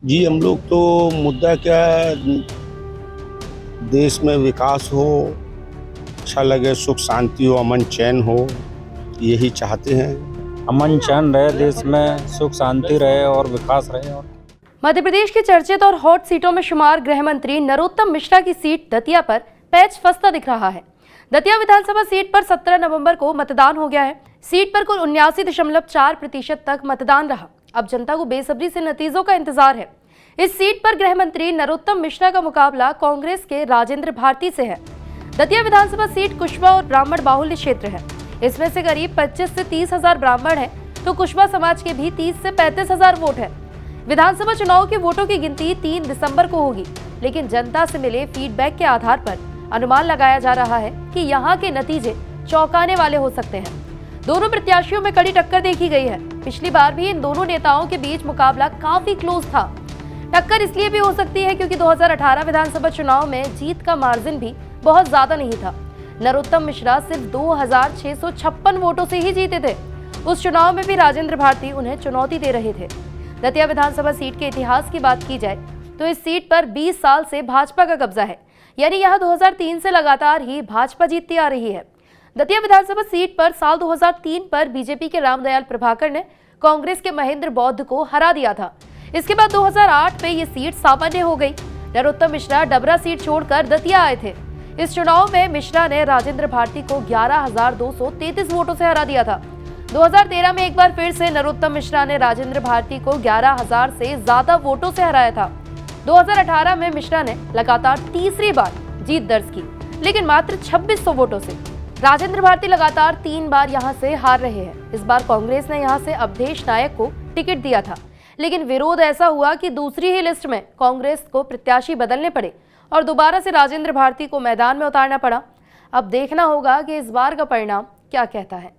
जी, हम लोग तो मुद्दा क्या देश में विकास हो, अच्छा लगे, सुख शांति हो, अमन चैन हो, यही चाहते हैं। अमन चैन रहे, देश में सुख शांति रहे और विकास रहे। और मध्य प्रदेश की चर्चित और हॉट सीटों में शुमार गृह मंत्री नरोत्तम मिश्रा की सीट दतिया पर पैच फंसता दिख रहा है। दतिया विधानसभा सीट पर 17 नवंबर को मतदान हो गया है। सीट पर कुल 79.4% तक मतदान रहा। अब जनता को बेसब्री से नतीजों का इंतजार है। इस सीट पर गृह मंत्री नरोत्तम मिश्रा का मुकाबला कांग्रेस के राजेंद्र भारती से है। दतिया विधानसभा सीट कुशवा और ब्राह्मण बाहुल्य क्षेत्र है। इसमें से करीब 25 से 30 हजार ब्राह्मण है, तो कुशवा समाज के भी 30 से 35 हजार वोट है। विधानसभा चुनाव के वोटों की गिनती 3 दिसंबर को होगी, लेकिन जनता से मिले फीडबैक के आधार पर अनुमान लगाया जा रहा है कि यहां के नतीजे चौंकाने वाले हो सकते हैं। दोनों प्रत्याशियों में कड़ी टक्कर देखी गई है। पिछली बार भी इन दोनों नेताओं के बीच मुकाबला काफी क्लोज था। टक्कर इसलिए भी हो सकती है क्योंकि 2018 विधानसभा चुनाव में जीत का मार्जिन भी बहुत ज्यादा नहीं था। नरोत्तम मिश्रा सिर्फ 2656 वोटों से ही जीते थे। उस चुनाव में भी राजेंद्र भारती उन्हें चुनौती दे रहे थे। दतिया विधानसभा सीट के इतिहास की बात की जाए तो इस सीट पर 20 साल से भाजपा का कब्जा है, यानी यहां 2003 से लगातार ही भाजपा जीतती आ रही है। दतिया विधानसभा सीट पर साल 2003 पर बीजेपी के रामदयाल प्रभाकर ने कांग्रेस के महेंद्र बौद्ध को हरा दिया था। इसके बाद 2008 में ये सीट सामान्य हो गई। नरोत्तम मिश्रा डबरा सीट छोड़कर दतिया आए थे। इस चुनाव में मिश्रा ने राजेंद्र भारती को 11,233 वोटों से हरा दिया था। 2013 में एक बार फिर से नरोत्तम मिश्रा ने राजेंद्र भारती को 11,000 से ज्यादा वोटों से हराया था। 2018 में मिश्रा ने लगातार तीसरी बार जीत दर्ज की, लेकिन मात्र 2600 वोटों से। राजेंद्र भारती लगातार 3 बार यहां से हार रहे हैं। इस बार कांग्रेस ने यहां से अवधेश नायक को टिकट दिया था, लेकिन विरोध ऐसा हुआ कि दूसरी ही लिस्ट में कांग्रेस को प्रत्याशी बदलने पड़े और दोबारा से राजेंद्र भारती को मैदान में उतारना पड़ा। अब देखना होगा कि इस बार का परिणाम क्या कहता है।